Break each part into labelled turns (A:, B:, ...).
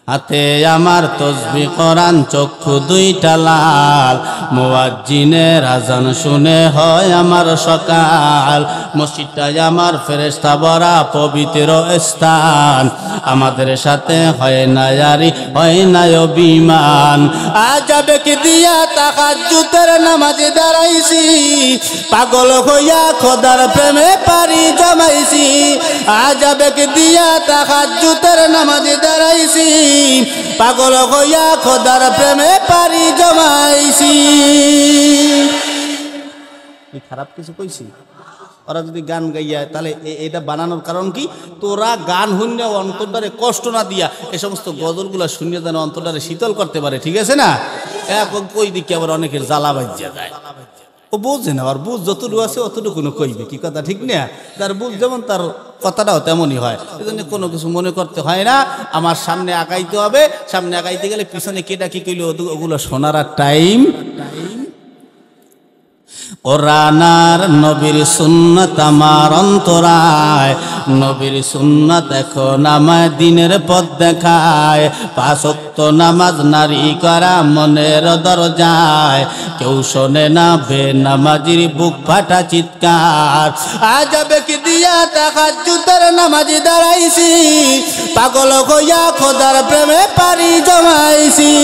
A: হাতে আমার তসবিহ কোরআন, চক্ষু দুইটা লাল, মুয়াজ্জিনের আযান শুনে হয় আমার সকাল। মসজিদটাই আমার ফেরেশতা ভরা পবিত্র স্থান, আমাদের সাথে হয় না ইয়ারি, হয় না অভিমান। আজাবেক দিয়া তাহাজ্জুদের নামাজে দাঁড়াইছি, পাগল হইয়া খোদার প্রেমে পারি জমাইছি। আজাবেক দিয়া তাহাজ্জুদের নামাজে দাঁড়াইছি, পাগল হইয়া খোদার প্রেমে পারি জমাইছি। খারাপ কিছু কইছি? ওরা যদি গান গাইয়া, তাহলে এটা বানানোর কারণ কি? তোরা গান শুনে অন্তরটারে কষ্ট না দিয়া এই সমস্ত গজলগুলা শুনিয়ে যেন অন্তরটারে শীতল করতে পারে, ঠিক আছে না? কই দিকে আবার অনেকের জ্বালা বাজিয়া যায়, ও বুঝে না, আর বুঝ যতটুকু আছে অতটুকু কইবে, কি কথা ঠিক না? তার বুঝ যেমন তার কথাটাও তেমনই হয়। এই জন্য কোনো কিছু মনে করতে হয় না, আমার সামনে আগাইতে হবে। সামনে আগাইতে গেলে পিছনে কেটা কি কইলো ওগুলো শোনার টাইম। কোরআন আর নবীর সুন্নাত আমার অন্তরায়, নবীর সুন্নাত এখন আমায় দিনের পথ দেখায়। 5 ওয়াক্ত নামাজ নারী করা মনের দরজায়, কেউ শোনে না বেনামাজির বুক ফাটা চিৎকার। আজাবেক দিয়া তাহাজ্জুদের নামাজে দাঁড়াইছি, পাগল হইয়া খোদার প্রেমে পারি জমাইছি।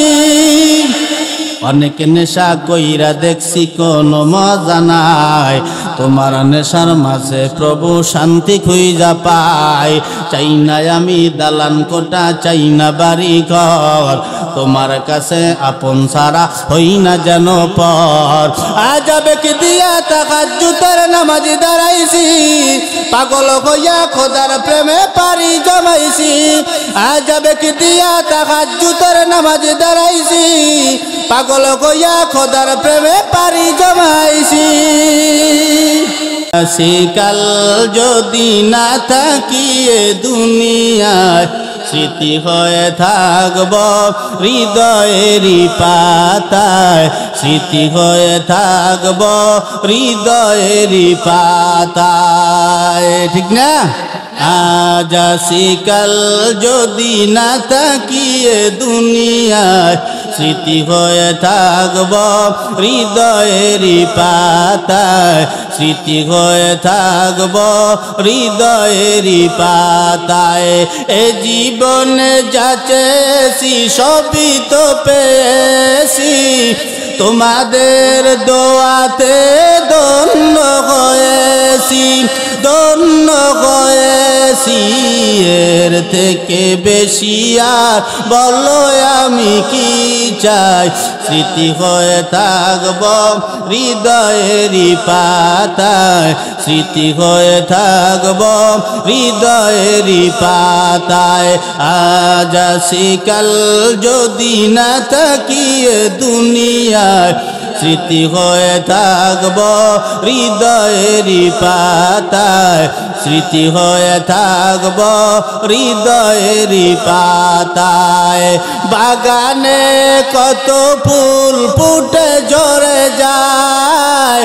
A: অনেক নেশা কইরা দেখছি কোনো মজা নাই, তোমার নেশার মাঝে প্রভু শান্তি খুঁজা পাই। চাই না আমি দালান কোঠা, চাই না বাড়ি ঘর, তোমার কাছে আপন সারা হই না যেন পর। আজাবেক দিয়া তাহাজ্জুদের নামাজে দাঁড়াইছি, পাগল হইয়া খোদার প্রেমে পারি জমাইছি। আজাবেক দিয়া তাহাজ্জুদের নামাজে দাঁড়াইছি, পাগল হইয়া খোদার প্রেমে পারি জমাইছি। কাল যদি না থাকি এ দুনিয়ায়, স্মৃতি হয়ে থাকব হৃদয়েরই পাতায়, স্মৃতি হয়ে থাকব হৃদয়েরই পাতায়, ঠিক না? আজ আসি কাল যদি না থাকি এ দুনিয়ায়, স্মৃতি হয়ে থাকব হৃদয়েরই পাতায়, স্মৃতি হয়ে থাকব হৃদয়েরই পাতায়। এ জীবনে যা চেয়েছি সবই তো পেয়েছি, তোমাদের দোয়াতে ধন্য হয়েছি, ধন্য হয়েছি। এর থেকে বেশি আর বলো আমি কি চাই, স্মৃতি হয়ে থাকব হৃদয়েরই পাতায়, স্মৃতি হয়ে থাকব হৃদয়েরই পাতায়। আজ আসি কাল যদি না থাকি এ দুনিয়ায়, স্মৃতি হয়ে থাকব হৃদয়েরই পাতায়, স্মৃতি হয়ে থাকব হৃদয়েরই পাতায়। বাগানে কত ফুল ফুটে ঝরে যায়,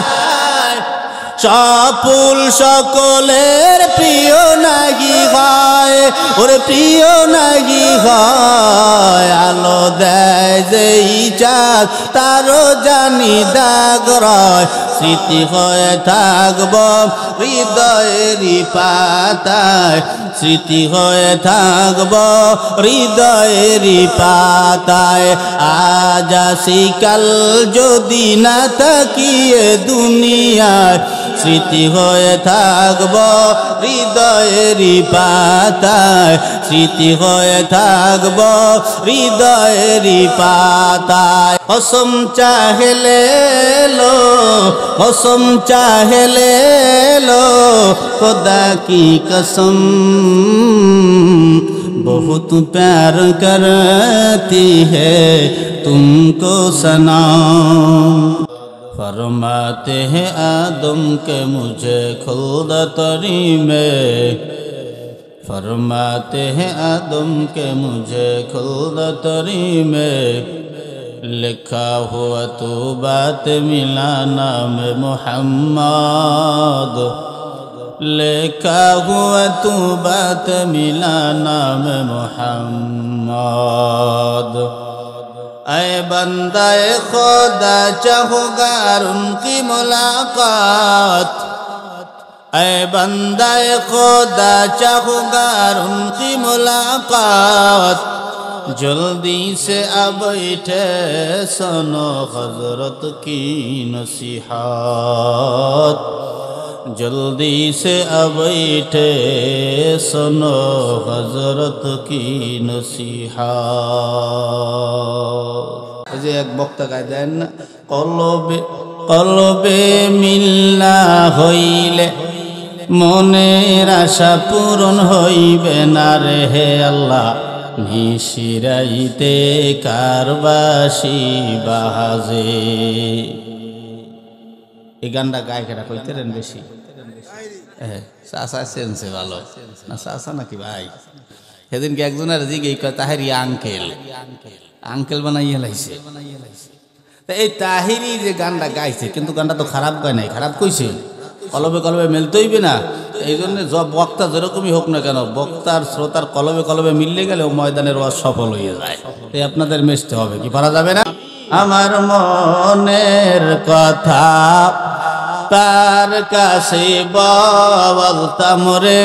A: সব ফুল সকলের প্রিয় নাহি হয়, ওরে প্রিয় নাহি হয়। আলো দেয় যেই চাঁদ তারও জানি দাগ রয়, স্মৃতি হয়ে থাকব হৃদয়েরই পাতায়, স্মৃতি হয়ে থাকব হৃদয়েরই পাতায়। আজ আসি কাল যদি না থাকি এ দুনিয়ায়, স্মৃতি হয়ে থাকব হৃদয়েরই পাতায়, স্মৃতি হয়ে থাকব হৃদয়েরই পাতায়। কসম চাহেলে লো, কসম চাহেলে লো, खुदा की कसम बहुत प्यार करती है तुमको सनम। फरमाते हैं आदम के मुझे खुदा तरी में, फरमाते हैं आदम के मुझे खुदा तरी में, लिखा हुआ तो बात मिला नाम मोहम्मद। लिखा हुआ तू बात मिला नाम मोहम्मद। ऐ बंदाए खुदा चाहूँगार उनकी मुलाकात, ऐ बंदाए खुदा चाहूँगार उनकी मुलाकात। जल्दी से अब बैठे सुनो हजरत की नसीहत, जल्दी से अब बैठे सुनो हजरत की नसीहत। যে এক বক্তা গায় দেন না, কলবে কলবে মিল্লা হইলে মনের আশা পূরণ হইবে না রে হে আল্লাহ। নিশিরাইতে কারবাসি বাজে। এই গানটা গায়কেরা কইতেন বেশি। চাষা সেন্সে ভালো না, চাষা নাকি ভাই? সেদিনকে একজনের জিগে তাহেরি আঙ্কেল আঙ্কেল বানাইয়া লাইছে। এই তাহিরি যে গানটা গাইছে, কিন্তু গানটা তো খারাপ গায় নাই, খারাপ কইছে। কলবে কলবে মিলতে হইবে না। এই জন্য বক্তা যেরকমই হোক না কেন, বক্তার শ্রোতার কলবে কলবে মিললে গেলে ও ময়দানের ওয়াজ সফল হয়ে যায়। এই আপনাদের মিশতে হবে, কি পারা যাবে না? আমার মনের কথা তার কাছে বলতাম রে,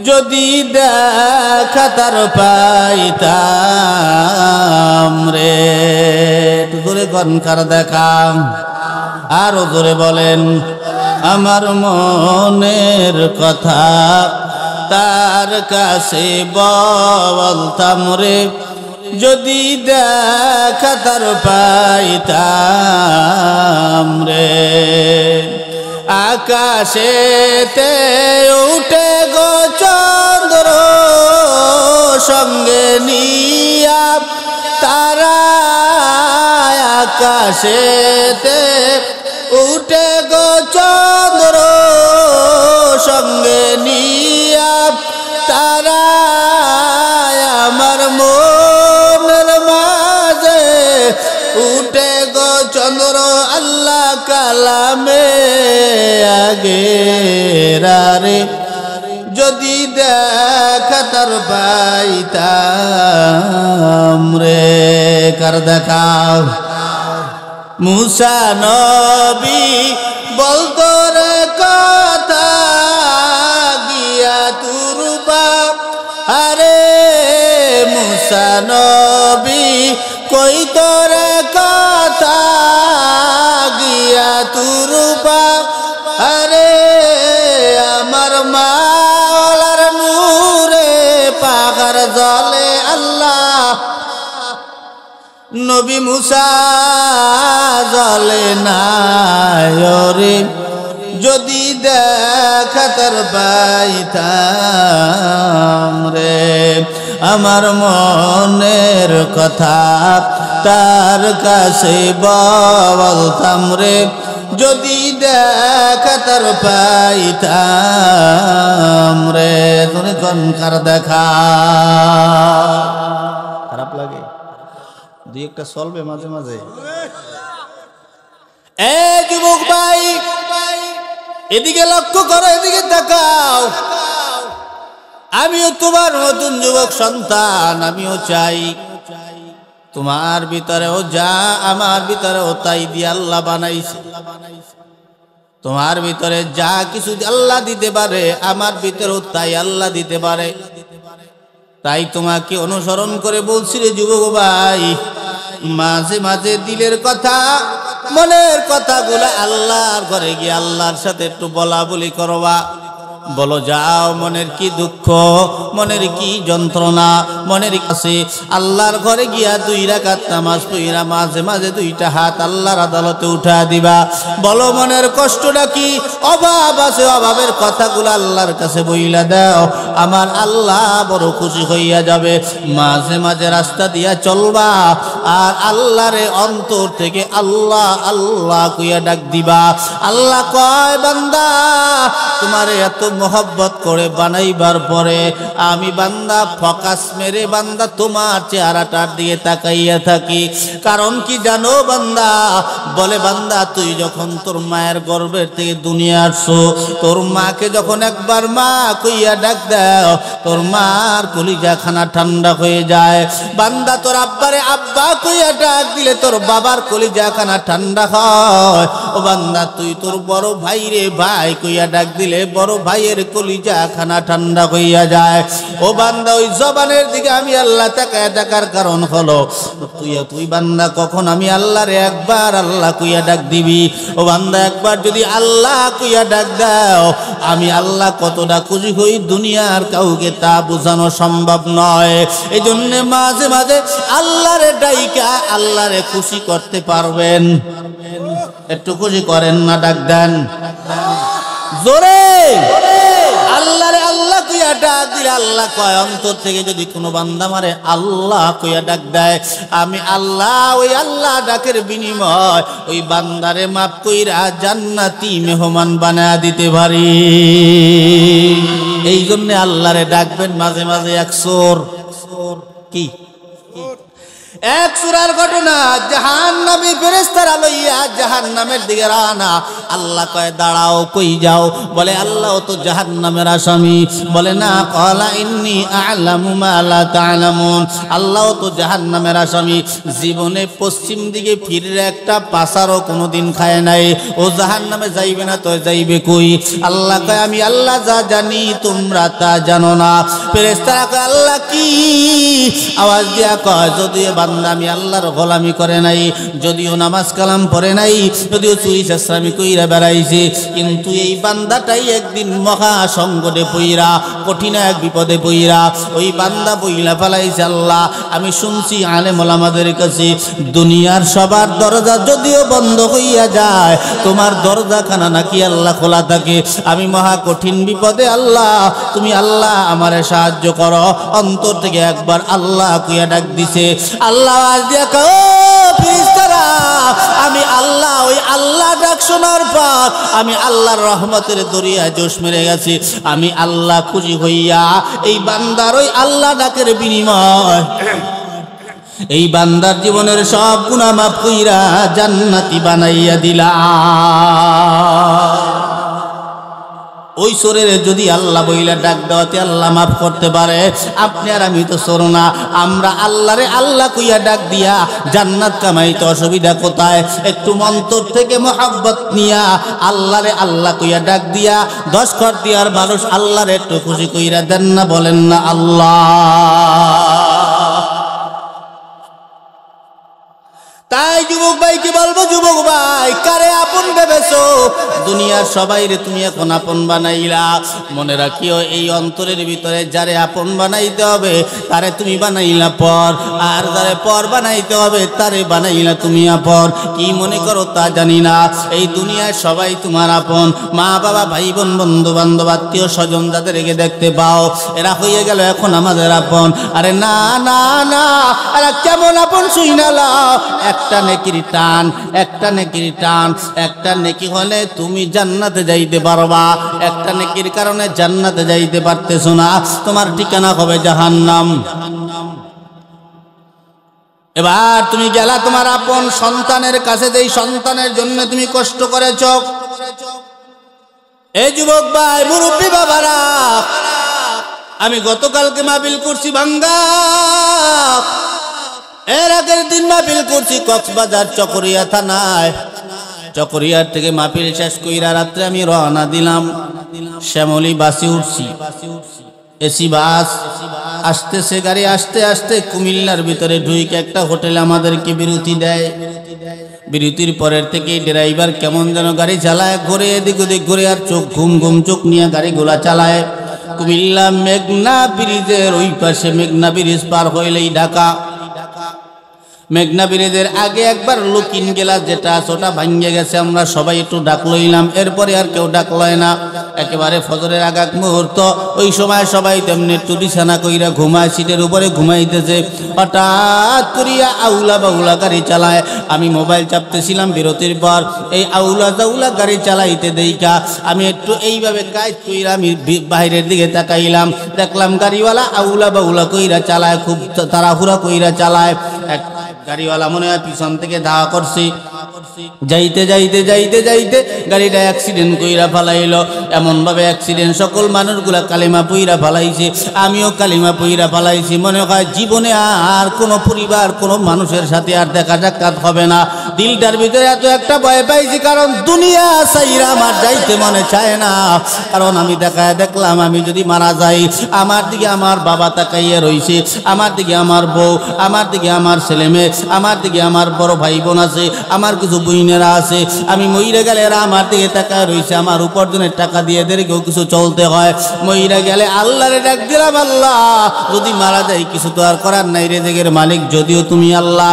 A: যদি দেখা তার পাইতাম রে। জোরে কনকার দেখাম, আরো জোরে বলেন। আমার মনের কথা তার কাছে বলতাম রে, যদি দেখা তার পাইতাম রে। আকাশেতে উঠে গো চন্দ্র সঙ্গে নিয়া তারা, আকাশেতে উঠে গো চন্দ্র সঙ্গে নিয়া তারা, আমার মনের মাঝে উঠে গো চন্দ্র আল্লাহ কালামে আগে রে, যদি দেখা তার পাইতাম রে। কার দেখা? মুসা নবী বলতো রে কথা গিয়া তুরবা, আরে মুসা নবী কইতো রে কথা গিয়া তুরবা, আরে আমার মাওলার নূরে পাগার জলে আল্লাহ নবী মুসা জলে না রে, যদি দেখা তার পাইতাম রে। আমার মনের কথা তার কাছে বলতাম রে, যদি দেখা তার পাইতাম রে। তুমি কনকার দেখা। খারাপ লাগে দুই একটা চলবে মাঝে মাঝে। যুবক ভাই এদিকে লক্ষ্য করো, এদিকে তাকাও। আমিও তোমার নতুন যুবক সন্তান, আমিও চাই তোমার ভিতরেও যা আমার ভিতরেও তাই দিয়ে আল্লাহ বানাইছে। তোমার ভিতরে যা কিছু আল্লাহ দিতে পারে আমার ভিতরেও তাই আল্লাহ দিতে পারে। তাই তোমাকে অনুসরণ করে বলছি রে যুবক ভাই, মাঝে মাঝে দিলের কথা মনের কথাগুলো আল্লাহর ঘরে গিয়ে আল্লাহর সাথে একটু বলা বলি করবা। বলো যাও মনের কি দুঃখ, মনের কি যন্ত্রণা, মনের কাছে আল্লাহর ঘরে গিয়া 2 রাকাত নামাজ পড়িরা মাঝে মাঝে 2টা হাত আল্লাহর আদালতে উঠা দিবা। বলো মনের কষ্টটা কি, অভাব আছে, অভাবের কথাগুলো আল্লাহর কাছে বইলা দাও, আমার আল্লাহ বড় খুশি হইয়া যাবে। মাঝে মাঝে রাস্তা দিয়া চলবা আর আল্লাহরে অন্তর থেকে আল্লাহ আল্লাহ কইয়া ডাক দিবা। আল্লাহ কয় বান্দা তোমারে এত মোহব্বত করে বানাইবার পরে আমি বান্দা ফোকাস মেরে বান্দা তোমার চেহারাটার দিকে তাকাইয়া থাকি। কারণ কি জানো বান্দা? বলে বান্দা তুই যখন তোর মায়ের গর্ভের থেকে দুনিয়া আসছো, তোর মাকে যখন একবার মা কইয়া ডাক দাও, তোর মার কলিজা খানা ঠান্ডা হয়ে যায়। বান্দা তোর আব্বারে আব্বা কইয়া ডাক দিলে তোর বাবার কলিজা খানা ঠান্ডা হয়। ও বান্দা তুই তোর বড় ভাই রে ভাই কইয়া ডাক দিলে বড় ভাইয়ের কলিজা খানা ঠান্ডা হইয়া যায়। ও বান্দা ওই জবানের দিকে আমি আল্লাহ তাকায় ডাকার কারণ হলো তুই বান্দা কখন আমি আল্লাহরে একবার আল্লাহ কইয়া ডাক দিবি। ও বান্দা একবার যদি আল্লাহ কইয়া ডাক দাও, আমি আল্লাহ কতটা খুশি হই দুনিয়ার কাউকে তা বোঝানো সম্ভব নয়। এই জন্য মাঝে মাঝে আল্লাহরে ডাইকা আল্লাহরে খুশি করতে পারবেন। একটু খুশি করেন না, ডাক দেন জোরে আল্লাহরে আল্লাহ কইয়া ডাক দিলে আল্লাহ কয় অন্তর থেকে যদি কোনো বান্দা মারে আল্লাহ কইয়া ডাক দেয়, আমি আল্লাহ ওই আল্লাহ ডাকের বিনিময় ওই বান্দারে মাফ কইরা জান্নাতি মেহমান বানায়া দিতে পারি। এই জন্য আল্লাহরে ডাকবেন মাঝে মাঝে। এক সুর কি এক সূরার ঘটনা, জাহান্নামী ফেরেশতারা লইয়া জাহান্নামের দিকে রানা। আল্লাহ কয় দাঁড়াও, কই যাও? বলে আল্লাহ তো জাহান্নামের আসামি। বলে না, ক্বালা ইন্নী আ'লামু মা লা তা'লামুন। আল্লাহ তো জাহান্নামের আসামি। জীবনে পশ্চিম দিকে ফিরে একটা পাসারও কোনোদিন খায় নাই। ও জাহান্নামে যাইবে না তো যাইবে কই? আল্লাহ কয় আমি আল্লাহ যা জানি তোমরা তা জানো না। ফেরেশতারা কয় আল্লাহ কি? আওয়াজ দিয়া কয় যদিও আমি আল্লাহর গোলামি করে নাই, যদিও নামাজ কালাম পড়ে নাই, যদিও চুরি চাষরামি কইরা বেড়াইছে, কিন্তু এই বান্দাটাই একদিন মহা সংকটে পইরা কঠিন এক বিপদে পইরা ওই বান্দা বইলা ফেলাইছে। আল্লাহ আমি শুনছি আলেম ওলামাদের কাছে দুনিয়ার সবার দরজা যদিও বন্ধ হইয়া যায়, তোমার দরজাখানা নাকি আল্লাহ খোলা থাকে। আমি মহা কঠিন বিপদে, আল্লাহ তুমি আল্লাহ আমারে সাহায্য করো। অন্তর থেকে একবার আল্লাহ কইয়া ডাক দিছে। আল্লাহ আমি আল্লাহ ওই আল্লাহ ডাক শোনার পর আমি আল্লাহর রহমতের দরিয়ায় জোশ মেরে গেছি। আমি আল্লাহ খুশি হইয়া এই বান্দার ওই আল্লাহ ডাকের বিনিময় এই বান্দার জীবনের সব গুনাহ মাফ কইরা জান্নাতি বানাইয়া দিলা। ওই সোরের যদি আল্লাহ বইলা ডাক দেওয়াতে আল্লাহ মাফ করতে পারে, আপনি আর আমি তো সোর না। আমরা আল্লাহরে আল্লাহ কইয়া ডাক দিয়া জান্নাত কামাইতে অসুবিধা কোথায়? একটু মন্তর থেকে মহব্বত নিয়া আল্লাহরে আল্লাহ কইয়া ডাক দিয়া 10 ঘর দিয়ার মানুষ আল্লাহরে একটু খুশি কইরা দেন না, বলেন না আল্লাহ। তাই যুবক ভাই কি বলবো, যুবক ভাই কারে আপন ভেবেছো? দুনিয়ার সবাই রে তুমি এখন আপন বানাইলা। মনে রাখিও এই অন্তরের ভিতরে যারে আপন বানাইতে হবে তারে তুমি বানাইলা পর, আর যারে পর বানাইতে হবে তারে বানাইলা তুমি আপন। কি মনে করো তা জানি না, এই দুনিয়ায় সবাই তোমার আপন। মা বাবা ভাই বোন বন্ধু বান্ধব আত্মীয় স্বজন যাদেরকে দেখতে পাও এরা হয়ে গেল এখন আমাদের আপন। আরে না না না, এরা কেমন আপন শুই না লাও। একটা নেকির টান, একটা নেকির টান, একটা নেকি হলে তুমি জান্নাতে যাইতে পারবা। একটা নেকির কারণে জান্নাতে যাইতে পারতেছো না, তোমার ঠিকানা হবে জাহান্নাম। এবার তুমি গেলা তোমার আপন সন্তানের কাছে, যেই সন্তানের জন্য তুমি কষ্ট করেছ। এই যুবক ভাই মুরব্বী বাবারা, আমি গতকালকে মাহফিল করছি ভাঙ্গা, এর আগের দিন মাহফিল করছি কক্সবাজার চকরিয়া থানায়। চকরিয়ার থেকে মাহফিল শেষ কইরা রাত্রে আমি রওনা দিলাম। শ্যামলী বাসে উঠছি, এসি বাস আসতেছে গাড়ি, আসতে আসতে কুমিল্লার ভিতরে ঢুইকে একটা হোটেলে আমাদেরকে বিরতি দেয়। বিরতির পরের থেকে ড্রাইভার কেমন যেন গাড়ি চালায়, ঘুরে এদিক ওদিক ঘুরে, আর চোখ ঘুম ঘুম চোখ নিয়ে গাড়িগুলা চালায়। কুমিল্লা মেঘনা ব্রিজের ওই পাশে, মেঘনা ব্রিজ পার হইলেই ঢাকা। মেঘনা ব্রিজের আগে একবার লুকিন গেলা যেটা আছে ওটা ভাঙ্গে গেছে, আমরা সবাই একটু ডাক লইলাম, এরপরে আর কেউ ডাক লয় না। একেবারে ফজরের আগ মুহূর্ত, ওই সময় সবাই তেমনি একটু বিছানা কইরা ঘুমায়, সিটের উপরে ঘুমাইতেছে। হঠাৎ করিয়া আউলা বাউলা গাড়ি চালায়। আমি মোবাইল চাপতেছিলাম বিরতির পর, এই আউলা জাউলা গাড়ি চালাইতে দেইকা আমি একটু এইভাবে কাজ কইরা আমি বাইরের দিকে তাকাইলাম, দেখলাম গাড়িওয়ালা আউলা বাউলা কইরা চালায়, খুব তাড়াহুড়া কইরা চালায়। এক গাড়িওয়ালা মনে হয় পিছন থেকে ধাওয়া করছি, যাইতে যাইতে যাইতে যাইতে গাড়িটা অ্যাক্সিডেন্ট কইরা ফালাইলো। এমনভাবে অ্যাক্সিডেন্ট সকল মানুষগুলা কালিমা পইরা ফালাইছে, আমিও কালিমা পইরা ফালাইছি। মনে হয় জীবনে আর কোনো পরিবার কোনো মানুষের সাথে আর দেখা সাক্ষাৎ হবে না। দিলটার ভিতরে এত একটা ভয় পাইছি, কারণ দুনিয়া সাইরা আমার যাইতে মনে চায় না। কারণ আমি দেখলাম আমি যদি মারা যাই, আমার দিকে আমার বাবা তাকাইয়া রইছে, আমার দিকে আমার বউ, আমার দিকে আমার ছেলে মেয়ে, আমার দিকে আমার বড় ভাই বোন আছে, আমার কিছু বইনেরা আছে। আমি মইরা গেলে এরা আমার দিকে তাকায় রইছে, আমার উপার্জনের টাকা দিয়ে এদেরকেও কিছু চলতে হয়। মইরা গেলে আল্লাহরে ডাক দিলাম, আল্লাহ যদি মারা যায় কিছু তো আর করার নাই, রেজেকের মালিক যদিও তুমি আল্লাহ।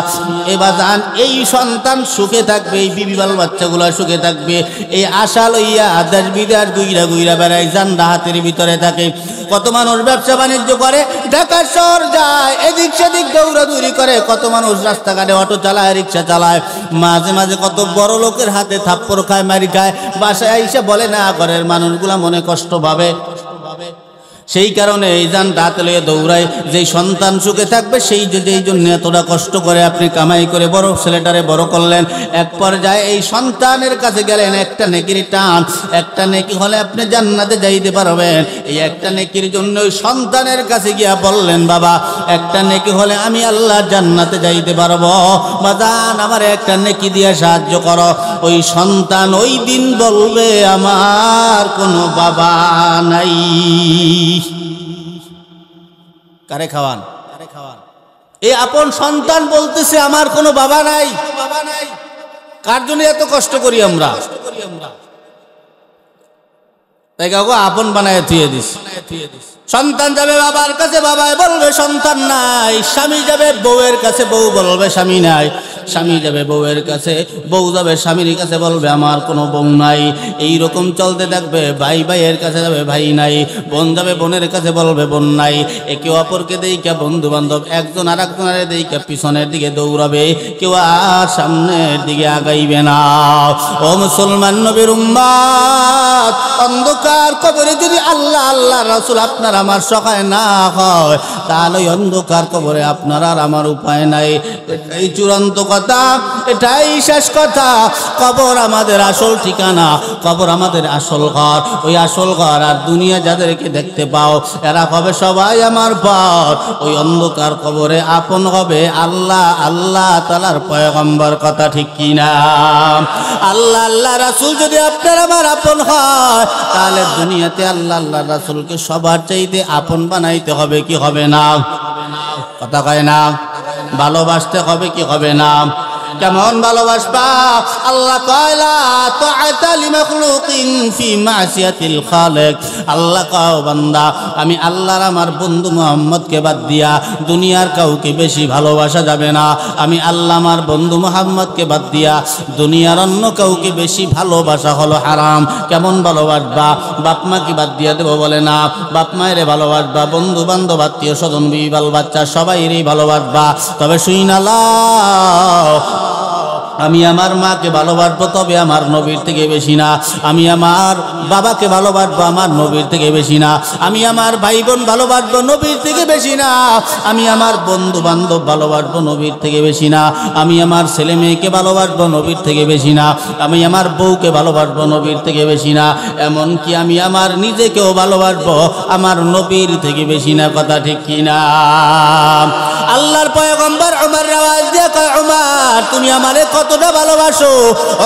A: এবার জান এই সন্তান সুখে থাকবে, এই বিবি বাল বাচ্চাগুলো সুখে থাকবে, এই আশা লইয়া দেশ বিদেশ গুইরা গুইরা বেড়ায়, জানরা হাতের ভিতরে থাকে। কত মানুষ ব্যবসা বাণিজ্য করে, ঢাকা শহর যায়, এদিক সেদিক দৌড়াদৌড়ি করে। কত মানুষ রাস্তাঘাটে অটো চালায়, রিক্সা চালায়, মাঝে মাঝে কত বড় লোকের হাতে থাপ্পড় খায়, মারি খায়। বাসায় আইসা বলে না, ঘরের মানুষগুলা মনে কষ্ট পাবে। সেই কারণে এই যান রাতে লইয়ে দৌড়ায়, যেই সন্তান সুখে থাকবে সেই জন্য এতটা কষ্ট করে আপনি কামাই করে বড় ছেলেটারে বড় করলেন। এক পর্যায়ে এই সন্তানের কাছে গেলেন, একটা নেকির টান, একটা নেকি হলে আপনি জান্নাতে যাইতে পারবেন। এই একটা নেকির জন্য ওই সন্তানের কাছে গিয়া বললেন, বাবা একটা নেকি হলে আমি আল্লাহ জান্নাতে যাইতে পারবো, বাজান আমার একটা নেকি দিয়ে সাহায্য করো। ওই সন্তান ওই দিন বলবে, আমার কোনো বাবা নাই। কারে খাওয়ান? এই আপন সন্তান বলতেছে আমার কোনো বাবা নাই। কার জন্য এত কষ্ট করি আমরা? তাই কাউকে আপন বানায় থুয়ে দিস। সন্তান যাবে বাবার কাছে, বাবাই বলবে সন্তান নাই। স্বামী যাবে বউয়ের কাছে, বউ বলবে স্বামী নাই। স্বামী যাবে বউয়ের কাছে, বউ যাবে স্বামীর কাছে, বলবে আমার কোনো বউ নাই। এই রকম চলতে থাকবে। ভাই ভাইয়ের কাছে যাবে, ভাই নাই। বোন যাবে বোনের কাছে, বলবে বোন নাই। একে অপরকে দেইকা বন্ধু বান্ধব একজন আর একজনের দেইকা পিছনের দিকে দৌড়াবে, কেউ আর সামনের দিকে আগাইবে না। ও মুসলমান নবীর উম্মত, অন্ধকার কবরে যদি আল্লাহ আল্লাহ রাসূল আপনার আমার সহায় না হয়, তাহলে অন্ধকার কবরে আপনার আর আমার উপায় নাই। এই চূড়ান্ত কথা, এটাই শেষ কথা। কবর আমাদের আসল ঠিকানা, কবর আমাদের আসল ঘর। ওই আসল ঘর আর দুনিয়া যাদেরকে দেখতে পাও, এরা হবে সবাই আমার পর। ওই অন্ধকার কবরে আপন হবে আল্লাহ আল্লাহ তাআলার পয়গম্বর। কথা ঠিক কিনা? আল্লাহ আল্লাহ রাসূল যদি আপনার আমার আপন হয়, তাহলে দুনিয়াতে আল্লাহ আল্লাহ রাসূলকে সবার চাইতে আপন বানাইতে হবে কি হবে না? কথা কয় না? ভালোবাসতে হবে কি হবে না? কেমন ভালোবাসবা? আল্লাহ কয়লা তাআতা লিমাখলুকিন ফি মাসিয়াতিল খালিক। আল্লাহ কও বান্দা, আমি আল্লাহর আমার বন্ধু মুহাম্মদকে বাদ দিয়া দুনিয়ার কাউকে বেশি ভালোবাসা যাবে না। আমি আল্লাহ আমার বন্ধু মুহাম্মদকে বাদ দিয়া দুনিয়ার অন্য কাউকে বেশি ভালোবাসা হলো হারাম। কেমন ভালোবাসবা? বাপ মা কি বাদ দিয়া দেবো? বলে না। বাপ মায়েরে ভালোবাসবা, বন্ধু বান্ধব আত্মীয় স্বজন বিবি বাল বাচ্চা সবাইরই ভালোবাসবা। তবে শুই না লাও, আমি আমার মাকে ভালোবাসবো, তবে আমার নবীর থেকে বেশি না। আমি আমার বাবাকে ভালোবাসবো, আমার নবীর থেকে বেশি না। আমি আমার ভাই বোন ভালোবাসবো, নবীর থেকে বেশি না। আমি আমার বন্ধু বান্ধব ভালোবাসবো, নবীর থেকে বেশি না। আমি আমার ছেলে মেয়েকে ভালোবাসবো, নবীর থেকে বেশি না। আমি আমার বউকে ভালোবাসবো, নবীর থেকে বেশি না। এমনকি আমি আমার নিজেকেও ভালোবাসবো, আমার নবীর থেকে বেশি না। কথা ঠিক কিনা? আল্লাহর পয়গম্বর ওমর আওয়াজ দিয়ে কয়, ওমর তুমি আমারে কতটা ভালোবাসো?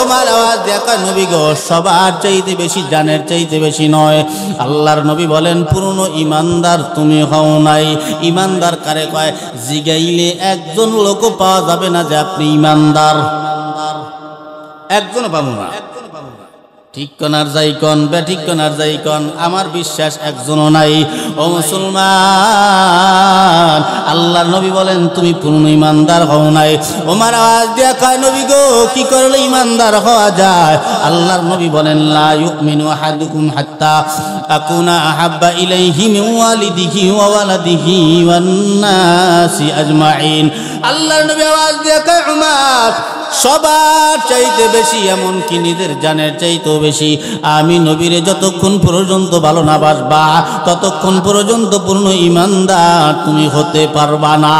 A: ওমর আওয়াজ দিয়ে কয়, নবী গো সবার চাইতে বেশি, জানের চাইতে বেশি নয়। আল্লাহর নবী বলেন, পুরনো ইমানদার তুমি হও নাই। ইমানদার কারে কয়? জিগাইলে একজন লোকও পাওয়া যাবে না যে আপনি ইমানদার। একজনও পাবো না। ঠিক কনার যাই কন বেঠিক কনার যাই কন আমার বিশ্বাস একজনও নাই। ও মুসলমান, আল্লাহর নবী বলেন তুমি পূর্ণ ইমানদার হও নাই। ওমর আওয়াজ দিয়া কয় নবী গো কি করলে ইমানদার হওয়া যায়? আল্লাহর নবী বলেন লা ইউমিনু আহাদুকুম হাত্তা আকুনা আহাব্বা ইলাইহি মিন ওয়ালিদিহি ওয়া ওয়ালাদিহি ওয়ান নাসি আজমাইন। আল্লাহর নবী আওয়াজ দিয়া কয় উমর সবার চাইতে বেশি, এমনকি নিজের জানের চাইতেও বেশি আমি নবীরে যতক্ষণ পর্যন্ত ভালো না বাসবা ততক্ষণ পর্যন্ত পূর্ণ ইমানদার তুমি হতে পারবা না।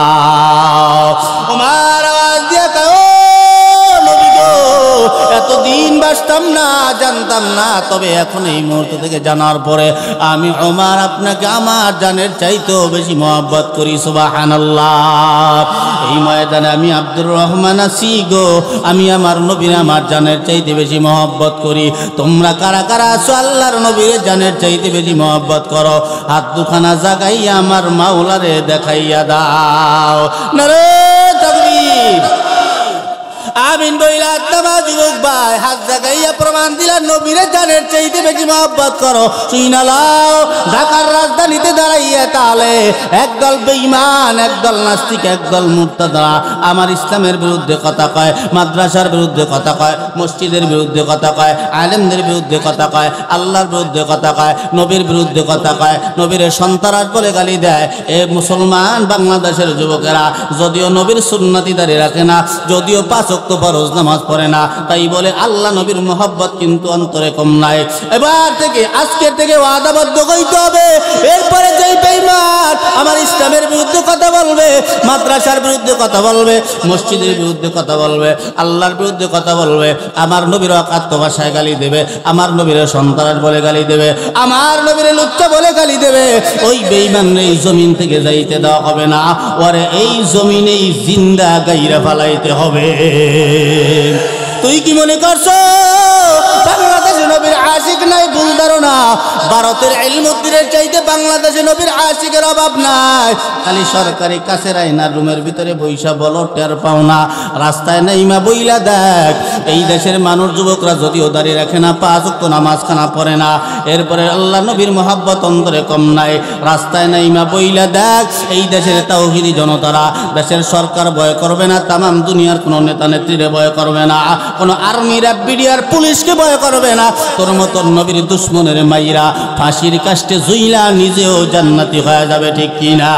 A: ওমর আওয়াজ দিয়া কয় নবী গো এতদিন বাসতাম না, জানতাম না, তবে এখন এই মুহূর্ত থেকে জানার পরে আমি ওমর আপনাকে আমার জানের চাইতেও বেশি মহব্বত করি। সুবহানাল্লাহ। এই ময়দানে আমি আব্দুর রহমান আছি গো, আমি আমার নবীর আমার জানের চাইতে বেশি মহব্বত করি। তোমরা কারা কারা আছো আল্লাহর নবীর জানের চাইতে বেশি মহব্বত করো? হাত দুখানা জাগাইয়া আমার মাওলারে দেখাইয়া দাও। নারে তাকবীর। আমিন বইলা তোমা যুবক ভাই হাত জাগাইয়া প্রমাণ দিলা নবীরে জানের চাইতে বেশি মহব্বত করো। শুইনালাও ঢাকার রাজধানীতে দাঁড়াইয়া তাহলে একদল বেঈমান, একদল নাস্তিক, একদল মুরতাদা আমার ইসলামের বিরুদ্ধে কথা কয়, মাদ্রাসার বিরুদ্ধে কথা কয়, মসজিদের বিরুদ্ধে কথা কয়, আলেমদের বিরুদ্ধে কথা কয়, আল্লাহর বিরুদ্ধে কথা কয়, নবীর বিরুদ্ধে কথা কয়, নবীর সন্তানাস বলে গালি দেয়। এ মুসলমান বাংলাদেশের যুবকেরা যদিও নবীর সুন্নতি দাঁড়িয়ে রাখে না, যদিও 5 ওয়াক্ত ফরজ নামাজ পড়ে না, তাই বলে আল্লাহ নবীর মোহব্বত কিন্তু অন্তরে কম নাই। এবার থেকে আজকের থেকে ওয়াদাবদ্ধ হইতে হবে, এরপরে যেই বেঈমান আমার ইসলামের বিরুদ্ধে কথা বলবে, মাদ্রাসার বিরুদ্ধে কথা বলবে, মসজিদের বিরুদ্ধে কথা বলবে, আল্লাহর বিরুদ্ধে কথা বলবে, আমার নবীর অকাত্য ভাষায় গালি দেবে, আমার নবীর সন্তান বলে গালি দেবে, আমার নবীর লুচ্চা বলে গালি দেবে, ওই বেঈমানের এই জমিন থেকে যাইতে দেওয়া হবে না, ওরে এই জমিনেই জিন্দা গাইরা ফালাইতে হবে। তুই কি মনে করছো বাংলাদেশে নবীর আশিক নাই? ভুল ধারণা। ভারতের ইলমুদ্দিনের চাইতে বাংলাদেশে নবীর আশিকের অভাব নাই। খালি সরকারি কাছের আয়নার রুমের ভিতরে বইসা বলো টের পাও না, রাস্তায় নাইমা বইলা দেখ। এই দেশের মানুষ যুবকরা যদিও দাঁড়িয়ে রাখে না, 5 ওয়াক্ত নামাজ খানা পড়ে না, এরপরে আল্লাহ নবীর মহব্বত অন্তরে কম নাই। রাস্তায় নাইমা বইলা দেখ এই দেশের তাওহীদি জনতারা দেশের সরকার ভয় করবে না, তামাম দুনিয়ার কোনো নেতা নেত্রীরে ভয় করবে না, কোনো আর্মি র্যাব বিডিআর পুলিশকে ভয় করবে না। তোর মতো নবীর দুশ্মনের মাইরা ফাঁসির কাষ্টে জুইলা নিজেও জান্নাতি হয়ে যাবে, ঠিক কিনা?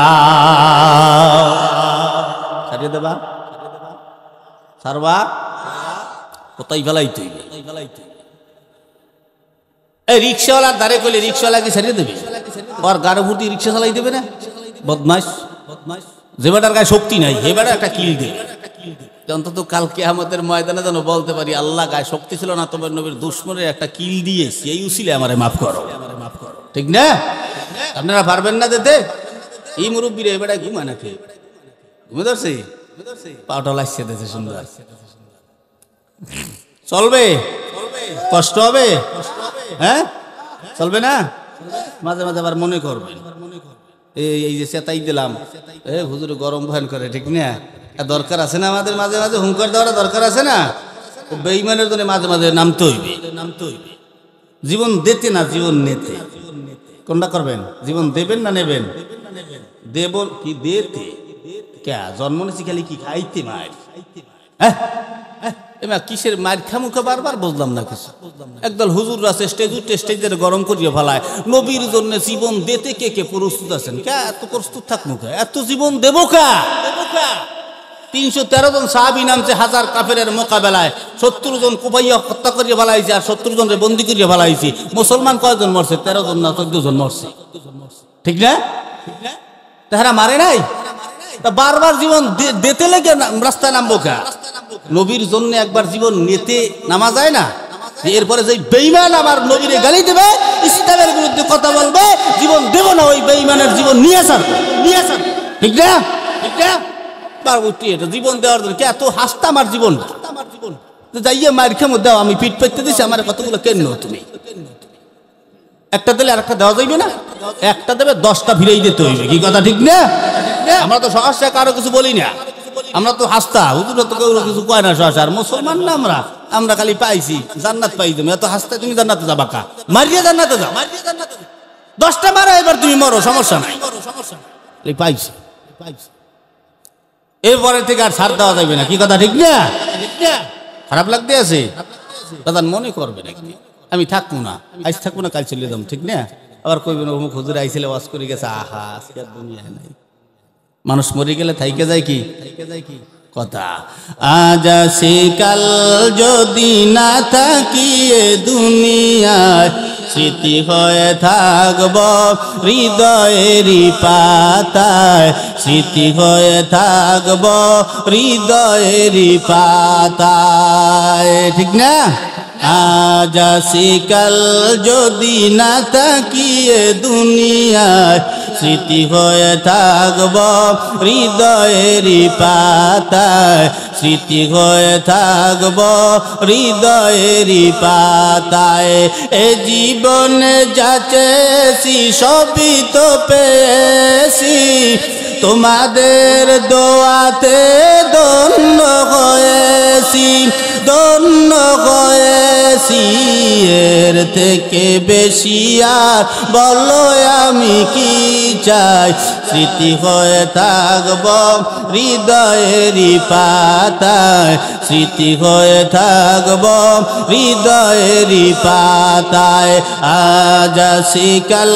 A: ছাড়িয়ে দেবা সারবা কোথায় ফেলাইতে এই রিক্সাওয়ালার দ্বারে কইলে রিক্সাওয়ালা কি ছাড়িয়ে দেবে? ওর গাড়ি ভর্তি রিক্সা চালাই দেবে না? বদমাইশ। যে বেটার গায়ে শক্তি নাই এ বেটা একটা কিল দেবে। অন্তত কাল কিয়ামতের ময়দানে যেন বলতে পারি আল্লাহ গায়ে শক্তি ছিল না, তোমার নবীর দুশমনের একটা কিল দিয়েছি, এই উসিলে আমারে মাফ করো। ঠিক না? আপনারা পারবেন না দিতে? এই মুরব্বীরা এ বেটায় ঘুমায় নাকি? ঘুমে ধরছে? পাউটা লাগছে দিতে সুন্দর। চলবে? কষ্ট হবে? হ্যাঁ চলবে না? মাঝে মাঝে আবার মনে করবেন এই যে চেতাই দিলাম, হুজুর গরম ভয়ন করে, ঠিক না? দরকার আছে না আমাদের মাঝে মাঝে হুঙ্কার দেওয়ার দরকার আছে না? বেঈমানের জন্য মাঝে মাঝে নামতে হইবে। জীবন দিতে না জীবন নিতে, কোনটা করবেন? জীবন দেবেন না নেবেন? দেব কি দিতে? কে জন্ম নিয়েছি খালি কি খাইতে মার? হ্যাঁ কিসের মার খামুখা বারবার বুঝলাম না কিছু। একদল হুজুর আছে স্টেজের গরম করিয়ে ফেলায়। নবীর জন্য জীবন দিতে কে কে প্রস্তুত আছেন? কে এত প্রস্তুত থাকবো? এত জীবন দেবো কা? 313 জন সাহাবী নামছে হাজার কাফেরের মোকাবেলায়, 70 জন কুপাইয়া হত্যা করিয়ে ফেলাইছে আর 70 জনকে বন্দি করিয়ে ফেলাইছি। মুসলমান কয়জন মরছে? 13 জন না 14 জন মরছে, ঠিক না? তাহারা মারে নাই? তা বারবার জীবন দিতে লেগে রাস্তায় নামবো কা? নবীর জন্য একবার জীবন নিতে নামা যায় না? এরপরে যে বেঈমান আমার নবীরে গালি দেবে, ইসলামের বিরুদ্ধে কথা বলবে, জীবন দেব না, ওই বেঈমানের জীবন নিয়ে ছাড়বো, ঠিক না? ঠিক না? জীবন দেওয়ার জন্য কে এত হাসতা আমার জীবন যাইয়ে মার খেমো দাও, আমি পিঠ পেতে দিছি, আমার কতগুলো কেন তুমি একটা দিলে আর একটা দেওয়া যাইবে না? একটা দেবে 10টা ভিড়েই দিতে হইবে, কি কথা ঠিক না? আমরা তো সহসা কারো কিছু বলি না, আমরা তো হাসতা হুজুর তো কেউ কিছু কয় না সহসা। আর মুসলমান না আমরা, আমরা খালি পাইছি জান্নাত পাই তুমি এত হাসতে তুমি জান্নাতে যাবা কা মারিয়া জান্নাতে যাও 10টা মারো এবার তুমি মরো সমস্যা নাই পাইছি এরপরে থেকে আর ছাড় দেওয়া যাবে না কি কথা ঠিক না খারাপ লাগতে আছে দাদা মনে করবে না আমি থাকবো না আজ থাকবো না কাল চলে যাবো ঠিক না আবার কইবেন অমুক হুজুর আইছিলে ওয়াজ করে গেছে আহা আজকে আর দুনিয়ায় নাই মানুষ মরে গেলে থাইকে যায় কি কথা আজ আসি কাল যদি না থাকি এ দুনিয়ায় স্মৃতি হয়ে থাকব হৃদয়েরই পাতায় স্মৃতি হয়ে থাকব হৃদয়েরই পাতায় ঠিক না আজ আসি কাল যদি না থাকি এ দুনিয়ায় স্মৃতি হয়ে থাকব হৃদয়েরই পাতায় স্মৃতি হয়ে থাকব হৃদয়েরই পাতায় এ জীবনে যা চেয়েছি সবই তো পেয়েছি তোমাদের দোয়াতে ধন্য হয়েছি এর থেকে বেশি আর বলো আমি কি চাই স্মৃতি হয়ে থাকব হৃদয়েরই পাতায় স্মৃতি হয়ে থাকব হৃদয়েরই পাতায় আজ আসি কাল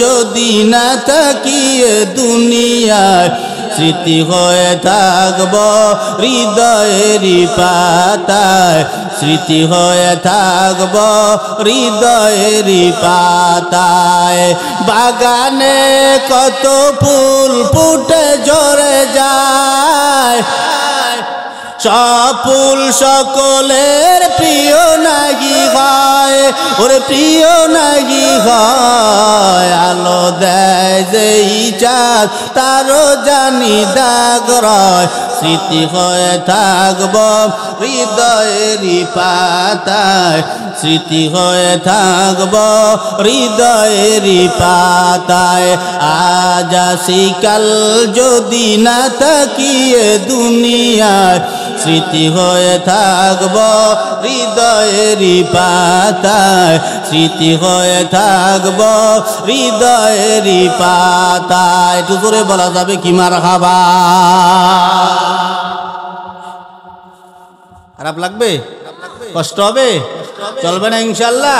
A: যদি না থাকি এ দুনিয়ায় স্মৃতি হয়ে থাকব হৃদয়েরই পাতায় স্মৃতি হয়ে থাকব হৃদয়েরই পাতায় বাগানে কত ফুল ফুটে ঝরে যায় সব ফুল সকলের প্রিয় নাগি হয় ওরে প্রিয় নাগি হয় আলো দেয় যেই চাঁদ তারও জানি দাগ রয় স্মৃতি হয়ে থাকব হৃদয়েরই পাতায় স্মৃতি হয়ে থাকব হৃদয়েরই পাতায় আজ আসি কাল যদি না থাকি এ দুনিয়ায় স্মৃতি হয়ে থাকব হৃদয়েরই পাতায় স্মৃতি হয়ে থাকব হৃদয়েরই পাতায় একটু জোরে বলা যাবে কি মারহাবা খারাপ লাগবে কষ্ট হবে চলবে না ইনশাআল্লাহ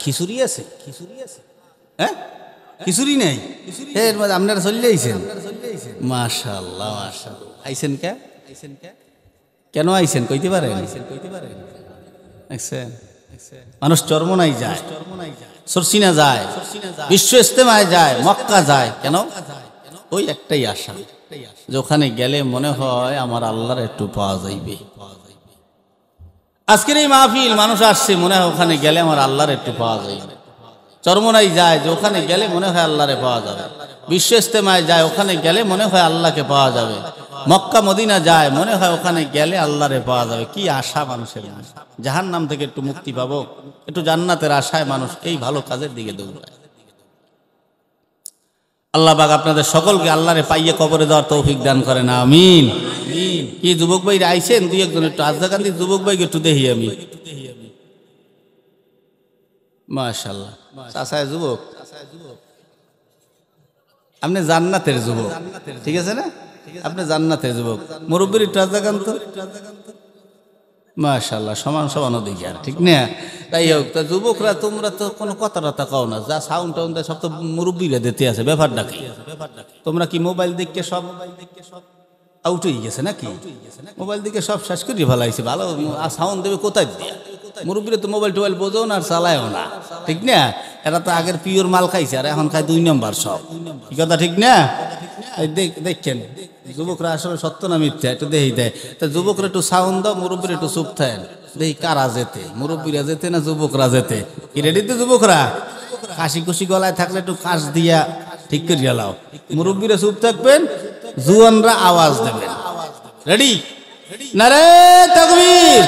A: খিচুড়ি আছে হ্যাঁ খিচুড়ি নেই এর মধ্যে আপনারা চলে আইছেন মাশাআল্লাহ মাশাআল্লাহ আইছেন কেন আইছেন কইতে পারেন মানুষ চরমনাই যায় সরসিনা যায় বিশ্ব ইস্তেমায় যায় মক্কা যায় কেন ওই একটাই আশা যে ওখানে গেলে মনে হয় আমার আল্লাহর একটু পাওয়া যাইবে আজকের এই মাহফিল মানুষ আসছে মনে হয় ওখানে গেলে আমার আল্লাহর একটু পাওয়া যাইবে চরমনাই যায় যে ওখানে গেলে মনে হয় আল্লাহরে পাওয়া যাবে বিশ্ব ইস্তেমায় যায় ওখানে গেলে মনে হয় আল্লাহকে পাওয়া যাবে মক্কা মদিনা যায় মনে হয় ওখানে গেলে আল্লাহরে পাওয়া যাবে কি আশা মানুষের জাহান্নাম থেকে একটু মুক্তি পাবো একটু জান্নাতের আশায় মানুষ এই ভালো কাজের দিকে দৌড়ায় আল্লাহ পাক আপনাদের সকলকে আল্লাহরে পাইয়ে কবরে দেওয়ার তৌফিক দান করেন আমিন কি যুবক ভাই আইছেন দুই একজন একটু আজদাকান্দি যুবক ভাইকে একটু দেখি আমি মাশাআল্লাহ চাচায় যুবক আপনি জান্নাতের যুবক ঠিক আছে না আপনি জান্নাতের যুবক মুরব্বীর একটু আজদাকান্ত মাশাআল্লাহ সমান সমান দেখি আর ঠিক না তাই হোক তা যুবকরা তোমরা তো কোনো কথা টথা কও না যা সাউন্ড টাউন্ড সব তো মুরব্বীরা দিতে আছে ব্যাপারটা কি তোমরা কি মোবাইল দেখে সব আউট হয়ে গেছে নাকি মোবাইল দিকে সব শেষ করে ফেলাইছে ভালো সাউন্ড দেবে কোথায় দিয়া মুরব্বীরা তো মোবাইল টোবাইল বোঝাও না আর চালায়ও না ঠিক না এরা তো আগের পিওর মাল খাইছে আর এখন খায় 2 নম্বর সব কি কথা ঠিক না দেখছেন যুবকরা আসলে সত্য না মিথ্যা একটু দেখি দেয় তা যুবকরা একটু সাউন্ড দাও মুরব্বীরা একটু চুপ থাকেন দেখি কারা যেতে মুরব্বীরা যেতে না যুবকরা যেতে কি রেডিতে যুবকরা কাশি কুশি গলায় থাকলে একটু কাশ দিয়া ঠিক করে গেলাও মুরব্বীরা চুপ থাকবেন জুয়ানরা আওয়াজ দেবেন রেডি নারে তাকবীর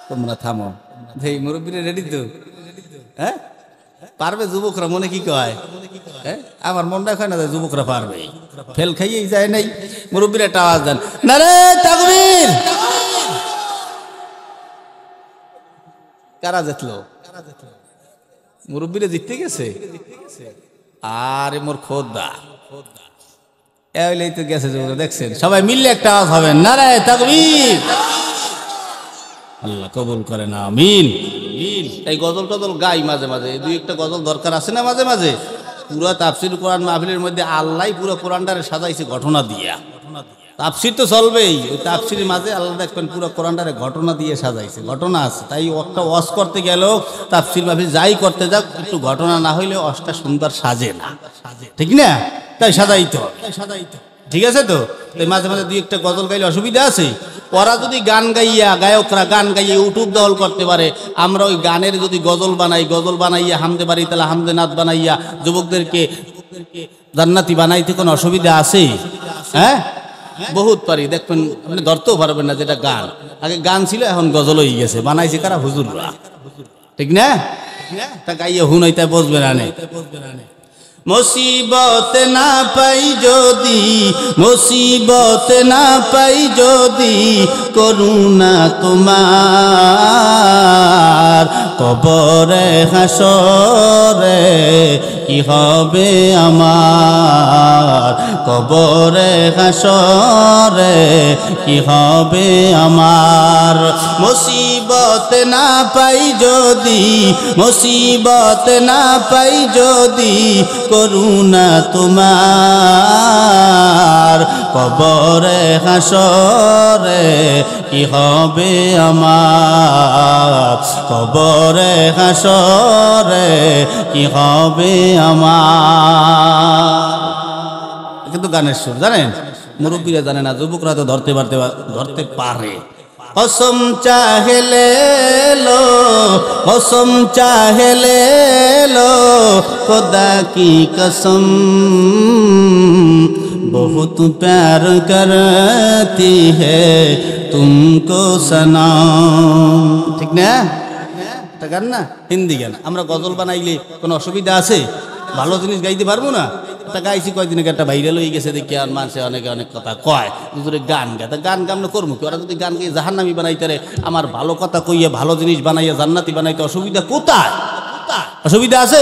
A: তোমরা থামো এই মুরব্বীরা রেডি তো হ্যাঁ পারবে যুবকরা মনে কি কয়? আমার মনটা কয় না যে যুবকরা পারবে, ফেল খাইয়েই যায় নাই। মুরব্বীর একটা আওয়াজ দেন, নারে তাকবীর। কারা জিতলো? মুরব্বীরা জিততে গেছে। আরে মোর খোদা, এই তো গেছে যুবকরা, দেখছেন? সবাই মিললে একটা আওয়াজ হবে, নারে তাকবীর। আল্লাহ কবুল করে না, আমিন। এই গজল টজল গাই মাঝে মাঝে, দুই একটা গজল দরকার আছে না মাঝে মাঝে। পুরো তাফসির কোরআন মাহফিলের মধ্যে আল্লাহ পুরো কোরআনটারে সাজাইছে ঘটনা দিয়া। তাফসির তো চলবেই, ওই তাফসিরের মাঝে আল্লাহ দেখবেন পুরো কোরআনটারে ঘটনা দিয়ে সাজাইছে, ঘটনা আছে। তাই একটা ওয়াজ করতে গেলেও তাফসির মাহফিল যাই করতে যাক, একটু ঘটনা না হইলে ওয়াজটা সুন্দর সাজে না, ঠিক না? তাই সাজাইতো, ঠিক আছে তো? মাঝে মাঝে দুই একটা গজল গাইলে অসুবিধা আছে? ওরা যদি গান গাইয়া, গায়করা গান গাইয়া ইউটিউব দল করতে পারে, আমরা ওই গানের যদি গজল বানাই, গজল বানাইয়া হামদে পারি, তাহলে হামদে নাথ বানাইয়া যুবকদেরকে জান্নাতি বানাইতে কোনো অসুবিধা আছে? হ্যাঁ, বহুত পারি। দেখবেন আপনি ধরতেও পারবেন না যেটা গান। আগে গান ছিল, এখন গজল হয়ে গেছে। বানাইছে কারা? হুজুররা, ঠিক না? তা গাইয়া হুনাইতে বসবে না। মুসিবত না পাই যদি, মুসিবত না পাই যদি, করুণা তোমার, কবরে হাসরে কি হবে আমার, কবরে হাসরে কি হবে আমার। মুসিবত না পাই যদি, মুসিবত না পাই যদি, করুণা তোমার, কবরে হাসরে কি হবে আমার, কবরে হাসরে কি হবে আমার। কিন্তু গানের সুর জানেন, মুরব্বীরা জানে না, যুবকরা তো ধরতে পারে। কসম চাহেলে লো, কসম চাহেলে লো, खुदा की कसम बहुत प्यार करती है तुमको सनम। ঠিক না? এটা গান না, হিন্দি গান। আমরা গজল বানাইলে কোনো অসুবিধা আছে? ভালো জিনিস গাইতে পারবো না? এটা গাইছি কয়েকদিন আগে, একটা ভাইরাল হয়ে গেছে দেখি, আর মানুষে অনেকে অনেক কথা কয়, দুজনে গান গায়। তা গান গামলে করবো কি? ওরা যদি গান গাই জাহান্নামী বানাইতে রে, আমার ভালো কথা কইয়া ভালো জিনিস বানাইয়া জান্নাতি বানাইতে অসুবিধা কোথায়? অসুবিধা আছে?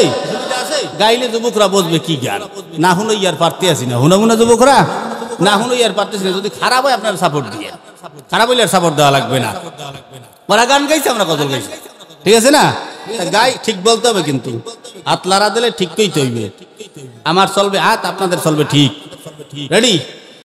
A: গাইলে যুবকরা বসবে কি গান? না হুনো ইয়ার পারতে আছি না, হুনা হুনা যুবকরা না হুনো ইয়ার পারতেছি না। যদি খারাপ হয় আপনার সাপোর্ট দিয়ে, খারাপ হইলে আর সাপোর্ট দেওয়া লাগবে না। ওরা গান গাইছে, আমরা গজল গাইছি, ঠিক আছে না? গাই ঠিক বলতে হবে, কিন্তু হাত লাড়া দিলে ঠিক কইতে হইবে। আমার চলবে হাত, আপনাদের চলবে ঠিক। রেডি?